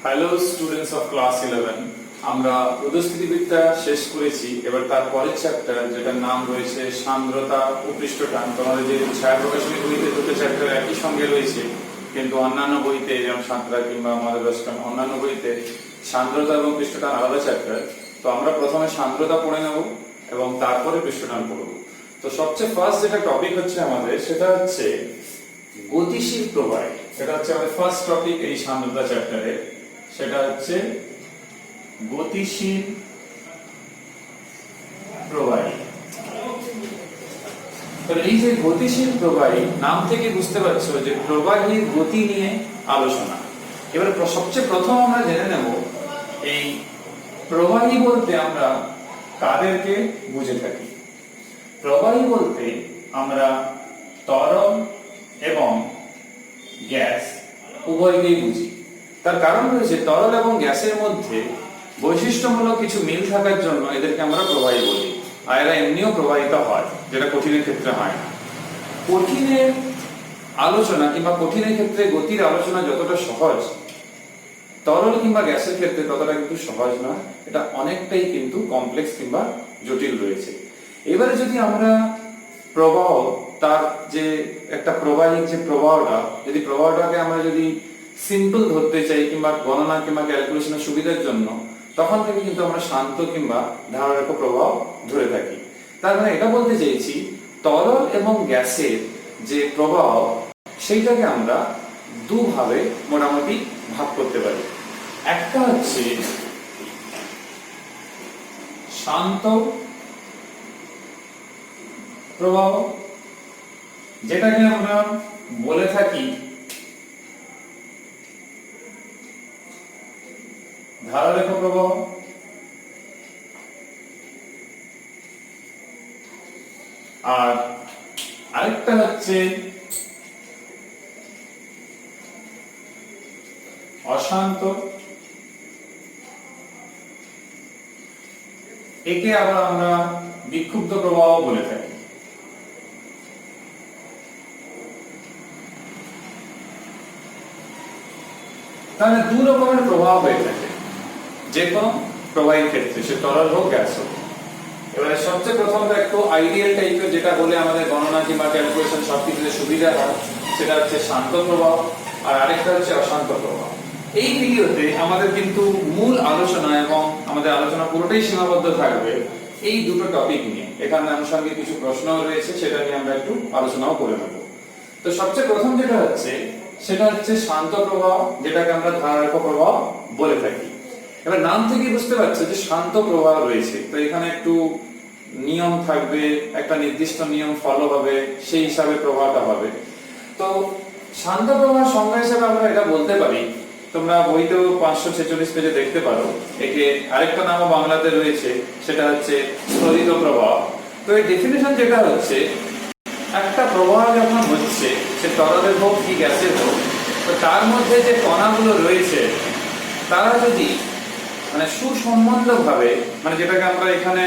Hello students of class 11। আমরা পদস্থিতিবিদ্যা শেষ করেছি। এবার তার পরের চ্যাপ্টার, যেটার নাম রয়েছে সান্দ্রতা ও পৃষ্ঠটান। তোমাদের যে ছায়া প্রকাশনী বইতে দুটো চ্যাপ্টার একই সঙ্গে রয়েছে, কিন্তু অন্যান্য বইতে যেমন সাঁতরা কিংবা আমাদের অন্যান্য বইতে সান্দ্রতা এবং পৃষ্ঠটান আলাদা চ্যাপ্টার। তো আমরা প্রথমে সান্দ্রতা পড়ে নেব এবং তারপরে পৃষ্ঠটান পড়ব। তো সবচেয়ে ফার্স্ট যেটা টপিক হচ্ছে আমাদের, সেটা হচ্ছে গতিশীল প্রবাহ। সেটা হচ্ছে আমাদের ফার্স্ট টপিক এই সান্দ্রতা চ্যাপ্টারে। সেটা হচ্ছে গতিশীল প্রবাহী। এই যে গতিশীল প্রবাহী, নাম থেকে বুঝতে পারছো যে প্রবাহীর গতি নিয়ে আলোচনা। এবার সবচেয়ে প্রথম আমরা জেনে নেব এই প্রবাহী বলতে আমরা কাদেরকে বুঝে থাকি। প্রবাহী বলতে আমরা তরল এবং গ্যাস উভয়কেই বুঝি। তার কারণ রয়েছে, তরল এবং গ্যাসের মধ্যে বৈশিষ্ট্যমূলক কিছু মিল থাকার জন্য এদেরকে আমরা প্রবাহী বলি। আর এরা এমনিও প্রবাহিত হয়, যেটা কঠিনের ক্ষেত্রে হয় না। কঠিনের আলোচনা কিংবা কঠিনের ক্ষেত্রে গতির আলোচনা যতটা সহজ, তরল কিংবা গ্যাসের ক্ষেত্রে ততটা কিন্তু সহজ নয়। এটা অনেকটাই কিন্তু কমপ্লেক্স কিংবা জটিল রয়েছে। এবারে যদি আমরা প্রবাহ, তার যে একটা প্রবাহীর যে প্রবাহটা, যদি প্রবাহটাকে আমরা যদি সিম্পল ধরতে চাই কিংবা গণনা কিংবা ক্যালকুলেশনের সুবিধার জন্য, তখন থেকে কিন্তু আমরা শান্ত কিংবা ধারারেখ প্রবাহ ধরে থাকি। তার মানে এটা বলতে চাইছি, তরল এবং গ্যাসের যে প্রবাহ, সেইটাকে আমরা দুভাবে মোটামুটি ভাগ করতে পারি। একটা হচ্ছে শান্ত প্রবাহ, যেটাকে আমরা বলে থাকি ধারারেখ প্রবাহ। আর আরেকটা হচ্ছে অশান্ত, একে আবার আমরা বিক্ষুব্ধ প্রবাহ বলে থাকি। তাহলে দু রকমের প্রবাহ হয়ে থাকে যে কোনো প্রবাহের ক্ষেত্রে, সে তরল হোক গ্যাস হোক। এবারে সবচেয়ে প্রথম একটু আইডিয়াল টাইপের, যেটা হলে আমাদের গণনা কিংবা ক্যালকুলেশন সবকিছুতে সুবিধা হয়, সেটা হচ্ছে শান্ত প্রবাহ। আর আরেকটা হচ্ছে অশান্ত প্রবাহ। এই ভিডিওতে আমাদের কিন্তু মূল আলোচনা এবং আমাদের আলোচনা পুরোটাই সীমাবদ্ধ থাকবে এই দুটো টপিক নিয়ে। এখানে আনুষঙ্গিক কিছু প্রশ্নও রয়েছে, সেটা নিয়ে আমরা একটু আলোচনাও করে নেব। তো সবচেয়ে প্রথম যেটা হচ্ছে, সেটা হচ্ছে শান্ত প্রবাহ, যেটাকে আমরা ধারারেখ প্রবাহ বলে থাকি। এবার নাম থেকে বুঝতে পারছো যে শান্ত প্রবাহ রয়েছে, তো এখানে একটু নিয়ম থাকবে, একটা নির্দিষ্ট নিয়ম ফলো হবে, সেই হিসাবে প্রবাহটা হবে। তো শান্ত প্রবাহ সংজ্ঞা হিসেবে আমরা এটা বলতে পারি, তোমরা বইতেও 546 পেজে দেখতে পারো, একে আরেকটা নামও বাংলাতে রয়েছে, সেটা হচ্ছে স্থলিত প্রবাহ। তো এই ডেফিনিশন যেটা হচ্ছে, একটা প্রবাহ যখন হচ্ছে, সে তরলের হোক কি গ্যাসের হোক, তো তার মধ্যে যে কণাগুলো রয়েছে তারা যদি সুসম্বন্ধ ভাবে, যেটাকে আমরা এখানে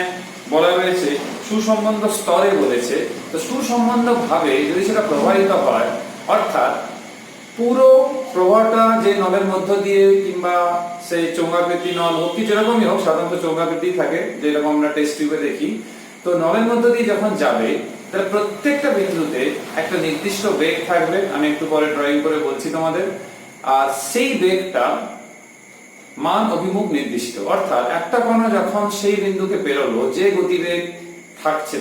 বলা হয়েছে সুসম্বন্ধ স্তরে বলেছে, তো সুসম্বন্ধ ভাবে যদি সেটা প্রবাহিত হয়, অর্থাৎ পুরো প্রবাহটা যে নলের মধ্য দিয়ে কিংবা সেই চোঙাকৃতি নল হোক কি যেরকমই হোক, সাধারণত চোঙাকৃতি থাকে যেরকম আমরা টেস্ট টিউবে দেখি, তো নলের মধ্য দিয়ে যখন যাবে, তাহলে প্রত্যেকটা বিন্দুতে একটা নির্দিষ্ট বেগ থাকবে। আমি একটু পরে ড্রয়িং করে বলছি তোমাদের। আর সেই বেগটা মান অভিমুখ নির্দিষ্ট, অর্থাৎ একটা কণা যখন সেই বিন্দুকে পেরোলো, যে গতিবেগ থাকছে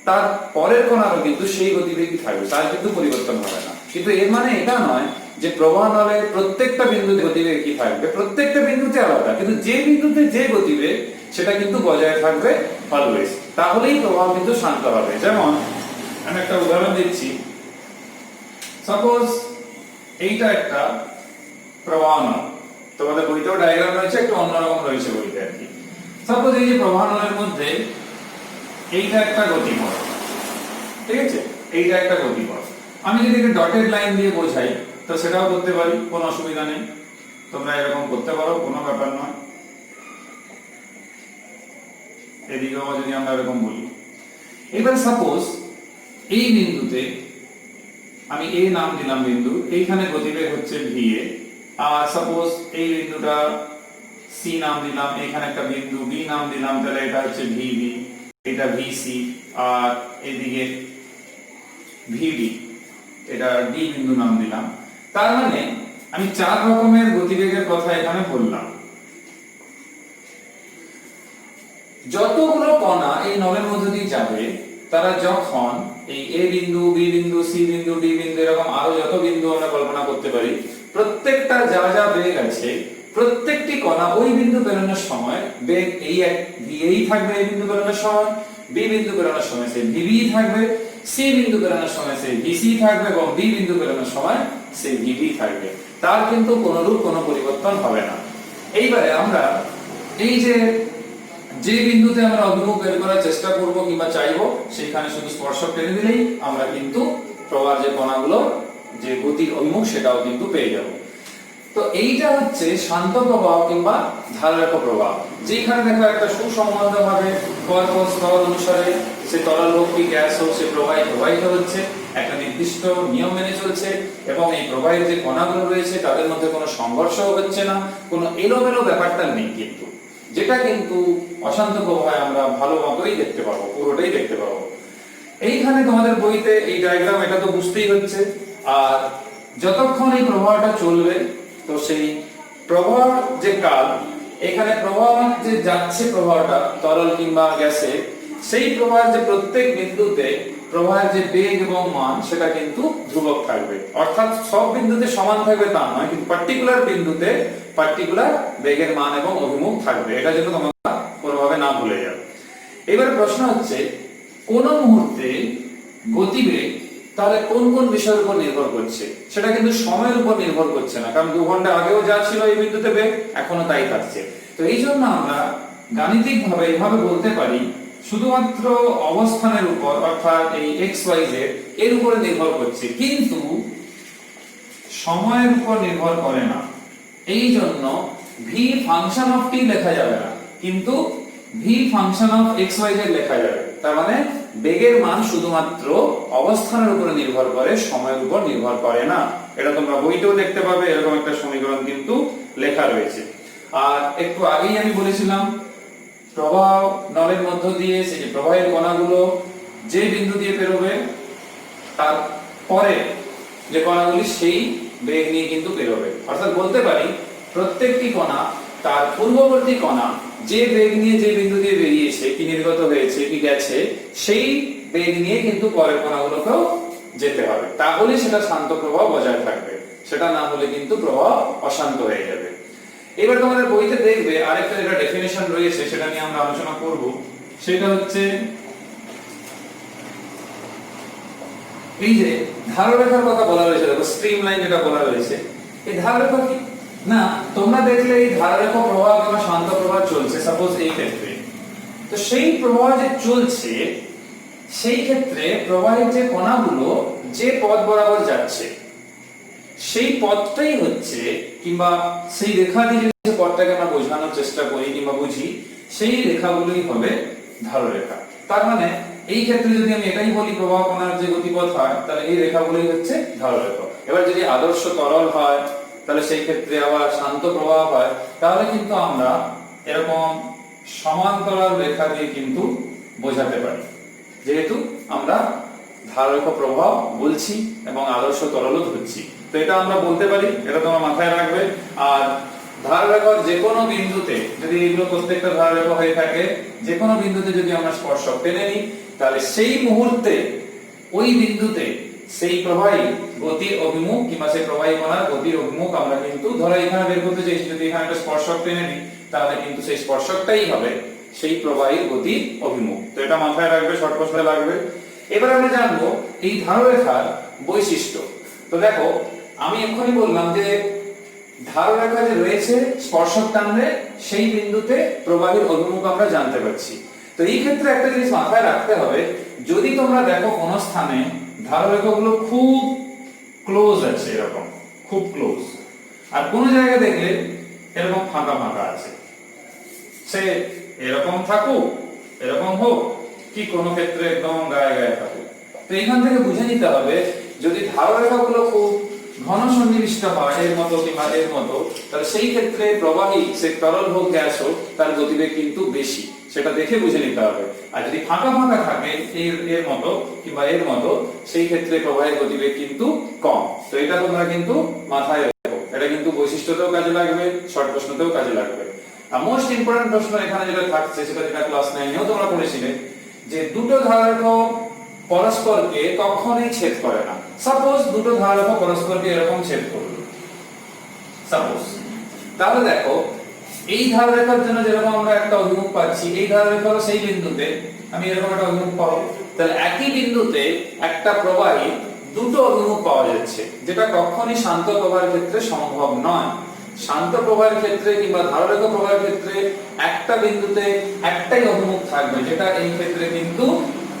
তার পরের কণারও কিন্তু সেই গতিবেগই থাকবে, তার কিন্তু পরিবর্তন হবে না। কিন্তু এর মানে এটা নয় যে প্রবাহ নলের প্রত্যেকটা বিন্দুতে গতিবেগ কি থাকবে, প্রত্যেকটা বিন্দুতে আলাদা, কিন্তু যে বিন্দুতে যে গতিবেগ সেটা কিন্তু বজায় থাকবে অলওয়েজ। তাহলেই প্রবাহ কিন্তু শান্ত হবে। যেমন আমি একটা উদাহরণ দিচ্ছি। সাপোজ এইটা একটা প্রবাহ নল, তোমাদের বইতেও ডায়াগ্রাম রয়েছে, একটু অন্যরকম রয়েছে বইতে আর কি। সাপোজ এই যে প্রবাহ নলের মধ্যে এইটা একটা গতিপথ, ঠিক আছে, এইটা একটা গতিপথ। আমি যদি একটা ডটেড লাইন দিয়ে বোঝাই, তো সেটাও করতে পারি, কোনো অসুবিধা নেই, তোমরা এরকম করতে পারো, কোনো ব্যাপার নয়। এদিকেও যদি আমরা এরকম বলি, এবার সাপোজ এই বিন্দুতে আমি এ নাম দিলাম বিন্দু, এইখানে গতিবেগ হচ্ছে ভি এ, সাপোজ এই বিন্দুটা সি নাম দিলাম, এখানে একটা বিন্দু বি নাম দিলাম, তাহলে এটা হচ্ছে ভিবি, এটা ভিসি, আর এদিকে ভিডি, এটা ডি বিন্দু নাম দিলাম। তার মানে আমি 4 রকমের গতিবেগের কথা এখানে বললাম। যতগুলো কণা এই নলের মধ্যে দিয়ে যাবে, তারা যখন এই এ বিন্দু, বি বিন্দু, সি বিন্দু, ডি বিন্দু, এরকম আরো যত বিন্দু আমরা কল্পনা করতে পারি, প্রত্যেকটা যা যা বেগ আছে, প্রত্যেকটি কণা ওই বিন্দু বেরোনোর সময় বেগ এই এক ভিএই থাকবে, এই বিন্দু বেরোনোর সময় বি বিন্দু বেরোনোর সময় সে ভিবি থাকবে, সি বিন্দু বেরোনোর সময় সে ভিসি থাকবে, এবং ডি বিন্দু বেরোনোর সময় সে ভিডি থাকবে। তার কিন্তু কোনরূপ কোনো পরিবর্তন হবে না। এইবারে আমরা এই যে বিন্দুতে আমরা অভিমুখ বের করার চেষ্টা করব কিংবা চাইবো, সেখানে শুধু স্পর্শক টেনে দিলেই আমরা কিন্তু প্রবাহের যে কণাগুলো যে গতির অভিমুখ সেটাও কিন্তু পেয়ে যাব। তো এইটা হচ্ছে শান্ত প্রবাহ কিংবা ধারারেখ প্রবাহ, যেখানে দেখো একটা সুসংবদ্ধ ভাবে পরপর স্তর অনুসারে সে তরল হোক কি গ্যাস হোক, সে প্রবাহিত হচ্ছে, একটা নির্দিষ্ট নিয়ম মেনে চলছে, এবং এই প্রবাহের যে কণাগুলো রয়েছে তাদের মধ্যে কোনো সংঘর্ষও হচ্ছে না, কোনো এলোমেলো ব্যাপারটা নেই, কিন্তু যেটা কিন্তু অশান্ত প্রবাহে আমরা ভালো মতোই দেখতে পাবো, পুরোটাই দেখতে পাবো। এইখানে তোমাদের বইতে এই ডায়াগ্রাম, এটা তো বুঝতেই হচ্ছে। আর যতক্ষণ এই প্রবাহটা চলবে, তো সেই প্রবাহ যে কাল, এখানে প্রবাহ যে যাচ্ছে প্রবাহটা তরল কিংবা গ্যাসে, সেই প্রবাহের যে প্রত্যেক বিন্দুতে প্রবাহের যে বেগ এবং মান সেটা কিন্তু ধ্রুবক থাকবে। অর্থাৎ সব বিন্দুতে সমান থাকবে তা নয়, কিন্তু পার্টিকুলার বিন্দুতে পার্টিকুলার বেগের মান এবং অভিমুখ থাকবে। এটা যেন তোমরা কোনোভাবে না ভুলে যাও। এবার প্রশ্ন হচ্ছে, কোন মুহূর্তে গতিবেগ তাহলে কোন কোন বিষয়ের উপর নির্ভর করছে? সেটা কিন্তু সময়ের উপর নির্ভর করছে না, কারণ 2 ঘন্টা আগেও যা ছিল এই বিন্দুতে বেগ এখনো তাই থাকছে। তো এই জন্য আমরা গাণিতিক ভাবে এইভাবে বলতে পারি, শুধুমাত্র অবস্থানের উপর, অর্থাৎ এই এক্স ওয়াই জেড এর উপরে নির্ভর করছে, কিন্তু সময়ের উপর নির্ভর করে না। এই জন্য ভি ফাংশন অফ টি লেখা যাবে না, কিন্তু V function of X Y Z লেখা যাবে। তার মানে বেগের মান শুধুমাত্র অবস্থানের উপর নির্ভর করে, সময়ের উপর নির্ভর করে না। এটা তোমরা বইতেও দেখতে পাবে, এরকম একটা সমীকরণ কিন্তু লেখা রয়েছে। আর একটু আগেই আমি বলেছিলাম, প্রবাহ নলের মধ্য দিয়ে সেই যে প্রবাহের কণাগুলো যে বিন্দু দিয়ে বেরোবে, তার পরে যে কণাগুলি সেই বেগ নিয়ে কিন্তু বেরোবে। অর্থাৎ বলতে পারি, প্রত্যেকটি কণা তার পূর্ববর্তী কণা যে বেগ নিয়ে যে বিন্দু দিয়ে বেরিয়েছে, কি নির্গত হয়েছে কি গেছে, সেই বেগ নিয়ে কিন্তু পরের কণাগুলোকেও যেতে হবে, তাহলে সেটা শান্ত প্রবাহ বজায় থাকবে। সেটা না হলে কিন্তু প্রবাহ অশান্ত হয়ে যাবে। এবার তোমাদের বইতে দেখবে আরেকটা যেটা ডেফিনিশন রয়েছে, সেটা নিয়ে আমরা আলোচনা করব। সেটা হচ্ছে এই যে ধাররেখার কথা বলা রয়েছে, দেখো স্ট্রিম লাইন যেটা বলা রয়েছে, এই ধাররেখা কি না, তোমরা দেখলে এই ধাররেখা প্রবাহ কিংবা শান্ত প্রবাহ চলছে সাপোজ এই ক্ষেত্রে, তো সেই প্রবাহ যে চলছে সেই ক্ষেত্রে প্রবাহের যে কণাগুলো যে পথ বরাবর যাচ্ছে, সেই পথটাই হচ্ছে, কিংবা সেই রেখা দিয়ে যে পথটাকে আমরা বোঝানোর চেষ্টা করি কিংবা বুঝি, সেই রেখাগুলোই হবে ধাররেখা। তার মানে এই ক্ষেত্রে যদি আমি এটাই বলি প্রবাহ কণার যে গতিপথ হয়, তাহলে এই রেখাগুলোই হচ্ছে ধাররেখা। এবার যদি আদর্শ তরল হয়, তাহলে সেই ক্ষেত্রে আবার শান্ত প্রবাহ হয়, তাহলে কিন্তু আমরা এরকম সমান্তরাল রেখা দিয়ে কিন্তু বোঝাতে পারি, যেহেতু আমরা ধাররেখা প্রবাহ বলছি এবং আদর্শ তরলও ধরছি। তো এটা আমরা বলতে পারি, এটা তোমরা মাথায় রাখবে। আর ধাররেখার যে কোনো বিন্দুতে যদি এগুলো প্রত্যেকটা ধাররেখা হয়ে থাকে, যে কোনো বিন্দুতে যদি আমরা স্পর্শক টেনে নিই, তাহলে সেই মুহূর্তে ওই বিন্দুতে সেই প্রবাহী গতির অভিমুখ কিংবা সেই প্রবাহী কণার গতির অভিমুখ আমরা কিন্তু ধরো এখানে বের করতে চাইছি, যদি এখানে একটা স্পর্শক টেনে নিই, তাহলে কিন্তু সেই স্পর্শকটাই হবে সেই প্রবাহীর গতির অভিমুখ। তো এটা মাথায় রাখবে, শর্ট প্রশ্নে লাগবে। এবার আমরা জানবো এই ধাররেখার বৈশিষ্ট্য। তো দেখো, আমি এক্ষুনি বললাম যে ধাররেখা যে রয়েছে, স্পর্শক টানলে সেই বিন্দুতে প্রবাহীর অভিমুখ আমরা জানতে পারছি। তো এই ক্ষেত্রে একটা জিনিস মাথায় রাখতে হবে, যদি তোমরা দেখো কোন স্থানে ধাররেখাগুলো খুব ক্লোজ আছে, এরকম খুব ক্লোজ, আর কোন জায়গায় দেখলে এরকম ফাঁকা ফাঁকা আছে, সে এরকম থাকুক, এরকম হোক, কি কোনো ক্ষেত্রে একদম গায়ে গায়ে থাকুক, তো এখান থেকে বুঝে নিতে হবে যদি ধাররেখাগুলো খুব ঘন সন্নিবিষ্ট হয় এর মতো কিংবা এর মতো, তাহলে সেই ক্ষেত্রে প্রবাহী সে তরল হোক গ্যাস হোক তার গতিবেগ কিন্তু বেশি, সেটা দেখে বুঝে নিতে হবে। আর যদি ফাঁকা ফাঁকা থাকে এর মতো কিংবা এর মতো, সেই ক্ষেত্রে প্রবাহের গতিবেগ কিন্তু কম। তো এটা তোমরা কিন্তু মাথায় রাখো, এটা কিন্তু বৈশিষ্ট্যতেও কাজে লাগবে, শর্ট প্রশ্নতেও কাজে লাগবে। আর মোস্ট ইম্পর্টেন্ট প্রশ্ন এখানে যেটা থাকছে সেটা যেটা ক্লাস 9 এও তোমরা পড়েছিলে, যে দুটো ধারক পরস্পরকে কখনোই ছেদ করে না। সাপোজ দুটো ধারক পরস্পরকে এরকম ছেদ করলো, সাপোজ, তাহলে দেখো এই ধাররেখার জন্য যেরকম আমরা একটা অভিমুখ পাচ্ছি, এই ধাররেখারও সেই বিন্দুতে আমি এরকম একটা অভিমুখ পাবো। তাহলে একই বিন্দুতে একটা প্রবাহী দুটো অভিমুখ পাওয়া যাচ্ছে, যেটা কখনোই শান্ত প্রবাহের ক্ষেত্রে সম্ভব নয়। শান্ত প্রবাহের ক্ষেত্রে কিংবা ধাররেখা প্রবাহের ক্ষেত্রে একটা বিন্দুতে একটাই অভিমুখ থাকবে, যেটা এই ক্ষেত্রে কিন্তু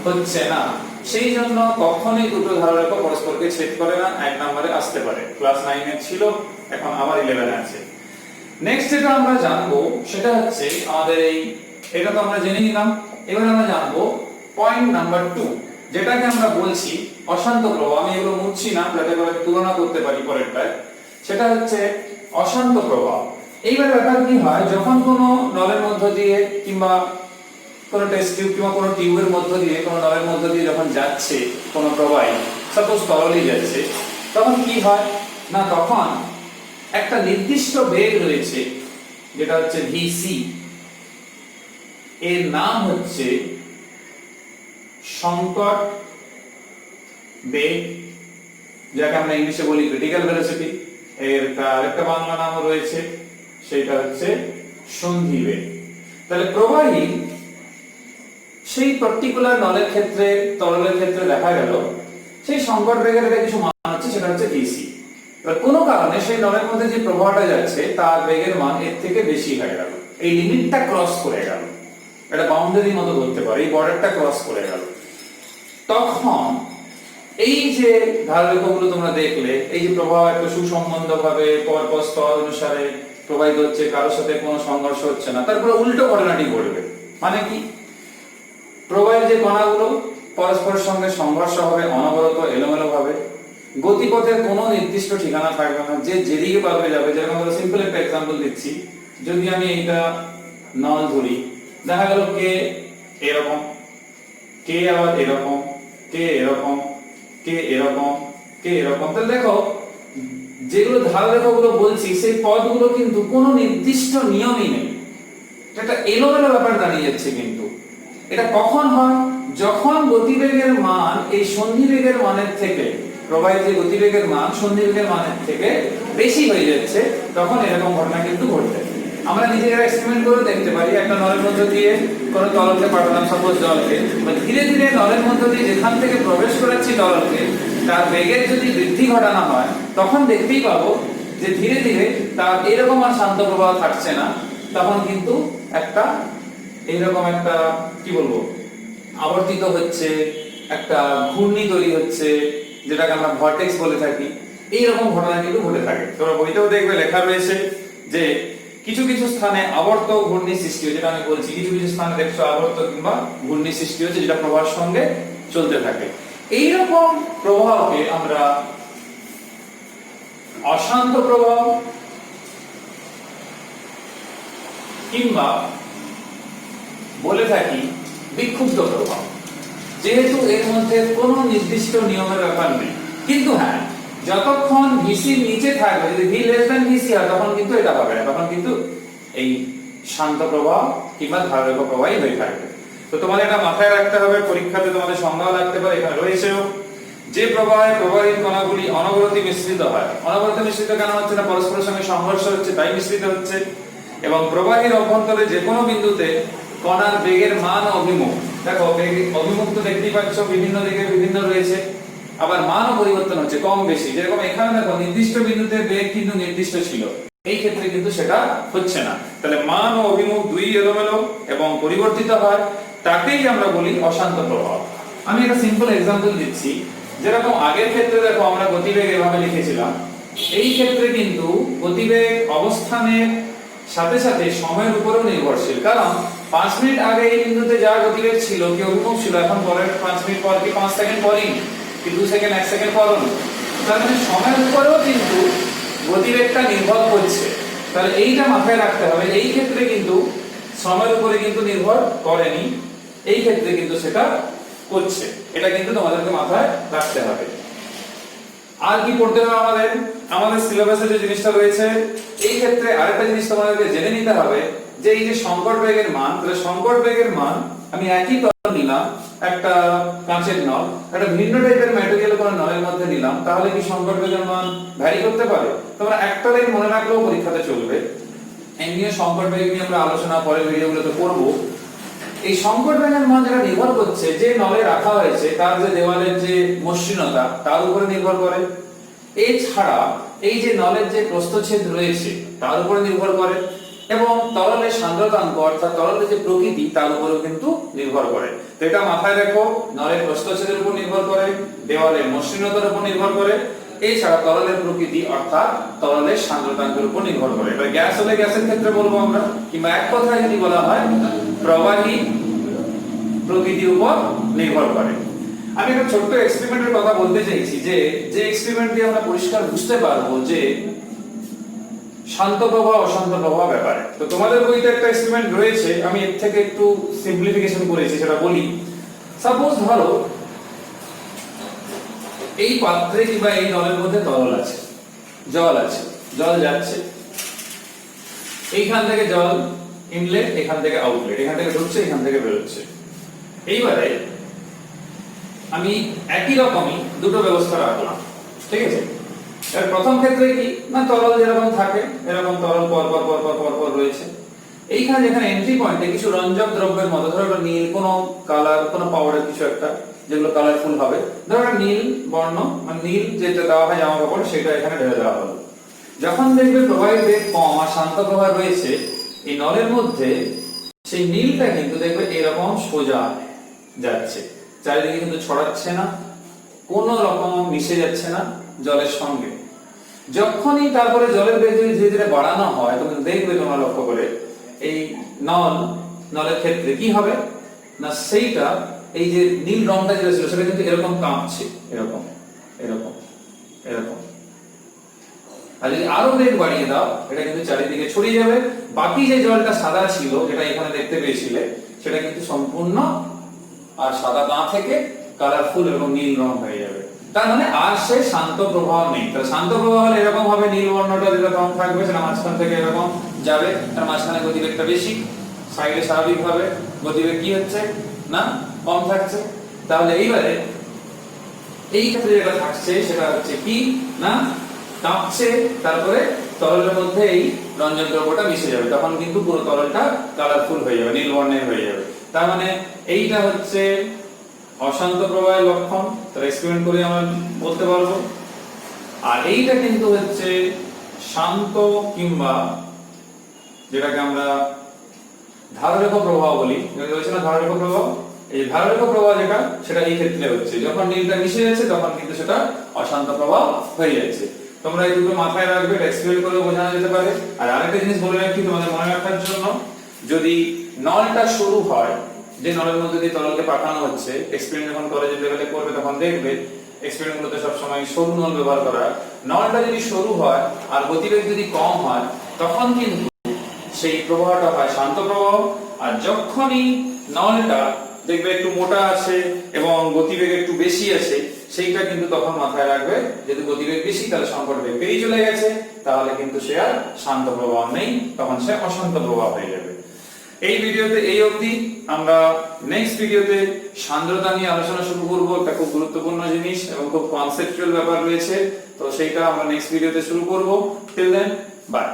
হচ্ছে না। সেই জন্য কখনোই দুটো ধাররেখা পরস্পরকে ছেদ করে না, 1 নম্বরে আসতে পারে। ক্লাস 9 এ ছিল, এখন আবার 11 এ আছে। নেক্সট যেটা আমরা জানবো সেটা হচ্ছে আমাদের এটা তো আমরা জেনে নিলাম। এবার আমরা জানবো পয়েন্ট নাম্বার 2, যেটাকে আমরা বলছি অশান্ত প্রবাহ। আমি এগুলো মুছছি না যাতে করে তুলনা করতে পারি পরেরটায়। সেটা হচ্ছে অশান্ত প্রবাহ। এইবার ব্যাপার কি হয়, যখন কোনো নলের মধ্য দিয়ে কিংবা কোনো টেস্ট টিউব কিংবা কোনো টিউবের মধ্য দিয়ে, কোনো নলের মধ্য দিয়ে যখন যাচ্ছে কোনো প্রবাহী, সাপোজ তরলই যাচ্ছে, তখন কি হয় না, তখন একটা নির্দিষ্ট বেগ রয়েছে যেটা হচ্ছে ভিসি, এর নাম হচ্ছে সংকট বেগ, যাকে আমরা ইংলিশে বলি ক্রিটিক্যাল ভেলোসিটি। এর আরেকটা বাংলা নামও রয়েছে, সেটা হচ্ছে সন্ধি বেগ। তাহলে প্রবাহী সেই পার্টিকুলার নলের ক্ষেত্রে, তরলের ক্ষেত্রে দেখা গেল সেই সংকট বেগের একটা কিছু মান হচ্ছে, সেটা হচ্ছে ভিসি। কোনো কারণে সেই নলের মধ্যে যে প্রবাহটা যাচ্ছে তার বেগের মান এর থেকে বেশি হয়ে গেল, এই লিমিটটা ক্রস করে গেল, এটা বাউন্ডারি মতো ধরতে পারে, এই বর্ডারটা ক্রস করে গেল। তখন এই যে ধাররেখাগুলো তোমরা দেখলে, এই যে প্রবাহ একটা সুসম্বন্ধ ভাবে পরপর স্তর অনুসারে প্রবাহিত হচ্ছে, কারোর সাথে কোনো সংঘর্ষ হচ্ছে না, তারপরে উল্টো ঘটনাটি ঘটবে। মানে কি, প্রবাহের যে কণাগুলো পরস্পরের সঙ্গে সংঘর্ষ হবে অনবরত, এলোমেলো ভাবে, গতিপথের কোনো নির্দিষ্ট ঠিকানা থাকবে না, যে যেদিকে পারবে যাবে। যেরকম আমরা সিম্পল একটা এক্সাম্পল দিচ্ছি, যদি আমি এইটা নল ধরি, দেখা গেল কে এরকম, কে আবার এরকম, কে এরকম, কে এরকম, কে এরকম। তাহলে দেখো যেগুলো ধাররেখাগুলো বলছি, সেই পথগুলো কিন্তু কোনো নির্দিষ্ট নিয়মই নেই, এটা এলোমেলো ব্যাপার দাঁড়িয়ে যাচ্ছে। কিন্তু এটা কখন হয়, যখন গতিবেগের মান এই সন্ধিবেগের মানের থেকে, প্রবাহের যে গতিবেগের মান সন্ধিবেগের মানের থেকে বেশি হয়ে যাচ্ছে, তখন এরকম ঘটনা কিন্তু ঘটবে। আমরা নিজেরা এক্সপেরিমেন্ট করে দেখতে পারি। একটা নলের মধ্য দিয়ে কোনো তরলকে পাঠালাম, সাপোজ জলকে, ধীরে ধীরে নলের মধ্য দিয়ে যেখান থেকে প্রবেশ করাচ্ছি তরলকে, তার বেগের যদি বৃদ্ধি ঘটানো হয়, তখন দেখতেই পাবো যে ধীরে ধীরে তার এরকম আর শান্ত প্রবাহ থাকছে না, তখন কিন্তু একটা এইরকম একটা কি বলবো আবর্তিত হচ্ছে, একটা ঘূর্ণি তৈরি হচ্ছে, যেটাকে আমরা ভর্টেক্স বলে থাকি। এইরকম ঘটনা কিন্তু ঘটে থাকে। তোমরা বইতেও দেখবে লেখা রয়েছে যে কিছু কিছু স্থানে আবর্ত ঘূর্ণি সৃষ্টি হচ্ছে, যেটা আমি বলছি, কিছু কিছু স্থানে দেখছো আবর্ত কিংবা ঘূর্ণি সৃষ্টি হচ্ছে, যেটা প্রবাহের সঙ্গে চলতে থাকে। এইরকম প্রবাহকে আমরা অশান্ত প্রবাহ কিংবা বলে থাকি বিক্ষুব্ধ প্রবাহ, যেহেতু এর মধ্যে কোনো নির্দিষ্ট নিয়মের ব্যাপার নেই। কিন্তু হ্যাঁ, যতক্ষণ ভিসি নিচে থাকবে, যদি ভি লেস দ্যান ভিসি হয়, তখন কিন্তু এটা হবে না, তখন কিন্তু এই শান্ত প্রবাহ কিংবা ধাররেখা প্রবাহই হয়ে থাকবে। তো তোমাদের এটা মাথায় রাখতে হবে, পরীক্ষাতে তোমাদের সংজ্ঞাও লাগতে পারে, এখানে রয়েছেও। যে প্রবাহে প্রবাহিত কণাগুলি অনবরত মিশ্রিত হয়, অনবরত মিশ্রিত কেন হচ্ছে না, পরস্পরের সঙ্গে সংঘর্ষ হচ্ছে তাই মিশ্রিত হচ্ছে। এবং প্রবাহের অভ্যন্তরে যে কোনো বিন্দুতে কণার বেগের মান ও অভিমুখ, দেখো বেগ অভিমুখ তো দেখতেই পাচ্ছ বিভিন্ন দিকে বিভিন্ন রয়েছে, আবার মানও পরিবর্তন হচ্ছে কম বেশি। যেরকম এখানে দেখো নির্দিষ্ট বিন্দুতে বেগ কিন্তু নির্দিষ্ট ছিল, এই ক্ষেত্রে কিন্তু সেটা হচ্ছে না। তাহলে মান ও অভিমুখ দুই এলোমেলো এবং পরিবর্তিত হয়, তাকেই আমরা বলি অশান্ত প্রবাহ। আমি একটা সিম্পল এক্সাম্পল দিচ্ছি। যেরকম আগের ক্ষেত্রে দেখো আমরা গতিবেগ এভাবে লিখেছিলাম, এই ক্ষেত্রে কিন্তু গতিবেগ অবস্থানের সাথে সাথে সময়ের উপরেও নির্ভরশীল। কারণ 5 মিনিট আগে এই বিন্দুতে যা গতিবেগ ছিল, কি অভিমুখ ছিল, এখন পরের 5 মিনিট পর কি 5 সেকেন্ড পরই কি 2 সেকেন্ড 1 সেকেন্ড পরই, তার মানে সময়ের উপরেও কিন্তু গতিবেগটা নির্ভর করছে। তাহলে এইটা মাথায় রাখতে হবে, এই ক্ষেত্রে কিন্তু সময়ের উপরে কিন্তু নির্ভর করেনি, এই ক্ষেত্রে কিন্তু সেটা করছে, এটা কিন্তু তোমাদেরকে মাথায় রাখতে হবে। আর কি পড়তে হবে আমাদের, আমাদের সিলেবাসে যে জিনিসটা রয়েছে, এই ক্ষেত্রে আরেকটা জিনিস তোমাদেরকে জেনে নিতে হবে যে এই যে সংকট বেগের মান, তাহলে সংকট বেগের মান আমি একই তরল নিলাম, একটা কাঁচের নল, একটা ভিন্ন টাইপের ম্যাটেরিয়াল কোন নলের মধ্যে নিলাম, তাহলে কি সংকট বেগের মান ভ্যারি করতে পারে? তোমরা একটা লাইন মনে রাখলেও পরীক্ষাতে চলবে। এই নিয়ে সংকট বেগ নিয়ে আমরা আলোচনা পরের ভিডিওগুলোতে করব। এই সংকট বেগের মান যেটা নির্ভর করছে যে নলে রাখা হয়েছে তার যে দেওয়ালের যে মসৃণতা তার উপরে নির্ভর করে, এছাড়া এই যে নলের যে প্রস্থচ্ছেদ রয়েছে তার উপরে নির্ভর করে, এবং তরলের সান্দ্রতাঙ্ক অর্থাৎ তরলের যে প্রকৃতি তার উপরেও কিন্তু নির্ভর করে। তো এটা মাথায় রেখো, নলের প্রস্থচ্ছেদের উপর নির্ভর করে, দেওয়ালের মসৃণতার উপর নির্ভর করে, এছাড়া তরলের প্রকৃতি অর্থাৎ তরলের সান্দ্রতাঙ্কের উপর নির্ভর করে। এবার গ্যাস হলে গ্যাসের ক্ষেত্রে বলবো আমরা, কিংবা এক কথায় যদি বলা হয় প্রবাহী প্রকৃতির উপর নির্ভর করে। আমি একটা ছোট্ট এক্সপেরিমেন্টের কথা বলতে চাইছি, যে এক্সপেরিমেন্ট দিয়ে আমরা পরিষ্কার বুঝতে পারবো যে শান্ত প্রবাহ অশান্ত প্রবাহ ব্যাপারে। তো তোমাদের বইতে একটা এক্সপেরিমেন্ট রয়েছে, আমি এর থেকে একটু সিম্পলিফিকেশন করেছি, সেটা বলি। সাপোজ ধরো এই পাত্রে কিংবা এই নলের মধ্যে তরল আছে, জল আছে, জল যাচ্ছে, এইখান থেকে জল ইনলেট, এখান থেকে আউটলেট, এখান থেকে ঢুকছে, এখান থেকে বেরোচ্ছে। এইবারে আমি একই রকমই দুটো ব্যবস্থা রাখলাম, ঠিক আছে? এর প্রথম ক্ষেত্রে কি না, তরল যেরকম থাকে এরকম তরল পর পর পর পর পর পর রয়েছে। এইখানে যেখানে এন্ট্রি পয়েন্টে কিছু রঞ্জক দ্রব্যের মতো, ধরো একটা নীল কোনো কালার, কোনো পাউডার কিছু একটা যেগুলো কালারফুল হবে, ধরো একটা নীল বর্ণ, মানে নীল যেটা দেওয়া হয় জামা কাপড়, সেটা এখানে ঢেলে দেওয়া হলো। যখন দেখবে প্রবাহের বেগ কম আর শান্ত প্রবাহ রয়েছে এই নলের মধ্যে, সেই নীলটা কিন্তু দেখবে এরকম সোজা যাচ্ছে, চারিদিকে কিন্তু ছড়াচ্ছে না, কোনো রকম মিশে যাচ্ছে না জলের সঙ্গে। যখনই তারপরে জলের বেগ যদি ধীরে ধীরে বাড়ানো হয়, তখন দেখবে তোমরা লক্ষ্য করে এই নলের ক্ষেত্রে কি হবে না, সেইটা এই যে নীল রংটা যেটা ছিল সেটা কিন্তু এরকম কাঁপছে, এরকম এরকম এরকম। আর যদি আরো বেগ বাড়িয়ে দাও, এটা কিন্তু চারিদিকে ছড়িয়ে যাবে, বাকি যে জলটা সাদা ছিল যেটা এখানে দেখতে পেয়েছিলে সেটা কিন্তু সম্পূর্ণ আর সাদা না থেকে কালারফুল এবং নীল রং হয়ে যাবে। তার মানে আর সে শান্ত প্রবাহ নেই। তাহলে শান্ত প্রবাহ হলে এরকম হবে, নীল বর্ণটা যেটা কম থাকবে সেটা মাঝখান থেকে এরকম যাবে, তার মাঝখানে গতিবেগটা বেশি, সাইডে স্বাভাবিকভাবে গতিবেগ কি হচ্ছে না কম থাকছে। তাহলে এইবারে এই ক্ষেত্রে যেটা থাকছে সেটা হচ্ছে কি না, কাঁপছে, তারপরে তরলের মধ্যে এই রঞ্জক দ্রব্যটা মিশে যাবে, তখন কিন্তু পুরো তরলটা কালারফুল হয়ে যাবে, নীল বর্ণের হয়ে যাবে। তার মানে এইটা হচ্ছে অশান্ত প্রবাহের লক্ষণ, তার এক্সপেরিমেন্ট করে আমরা বলতে পারবো। আর এইটা কিন্তু হচ্ছে শান্ত, কিংবা যেটাকে আমরা ধাররেখ প্রবাহ বলি, রয়েছে না ধাররেখ প্রবাহ, এই ধাররেখ প্রবাহ যেটা সেটা এই ক্ষেত্রে হচ্ছে যখন নীলটা মিশে যাচ্ছে তখন কিন্তু সেটা অশান্ত প্রবাহ হয়ে যাচ্ছে। তোমরা এই দুটো মাথায় রাখবে, এটা এক্সপেরিমেন্ট করে বোঝানো যেতে পারে। আর আরেকটা জিনিস বলে রাখি তোমাদের মনে রাখার জন্য, যদি নলটা শুরু হয়, যে নলের মধ্যে দিয়ে তরলকে পাঠানো হচ্ছে, এক্সপেরিমেন্ট যখন কলেজের লেভেলে করবে তখন দেখবে এক্সপেরিমেন্ট গুলোতে সবসময় সরু নল ব্যবহার করা। নলটা যদি সরু হয় আর গতিবেগ যদি কম হয়, তখন কিন্তু সেই প্রবাহটা হয় শান্ত প্রবাহ। আর যখনই নলটা দেখবে একটু মোটা আছে এবং গতিবেগ একটু বেশি আছে, সেইটা কিন্তু তখন মাথায় রাখবে, যদি গতিবেগ বেশি তাহলে সংকট বেগ পেরিয়ে চলে গেছে, তাহলে কিন্তু সে আর শান্ত প্রবাহ নেই, তখন সে অশান্ত প্রবাহ হয়ে যাবে। এই ভিডিওতে এই অবধি। আমরা নেক্সট ভিডিওতে সান্দ্রতা নিয়ে আলোচনা শুরু করব, এটা খুব গুরুত্বপূর্ণ জিনিস এবং খুব কনসেপচুয়াল ব্যাপার রয়েছে, তো সেইটা আমরা নেক্সট ভিডিওতে শুরু করব। Till then, by.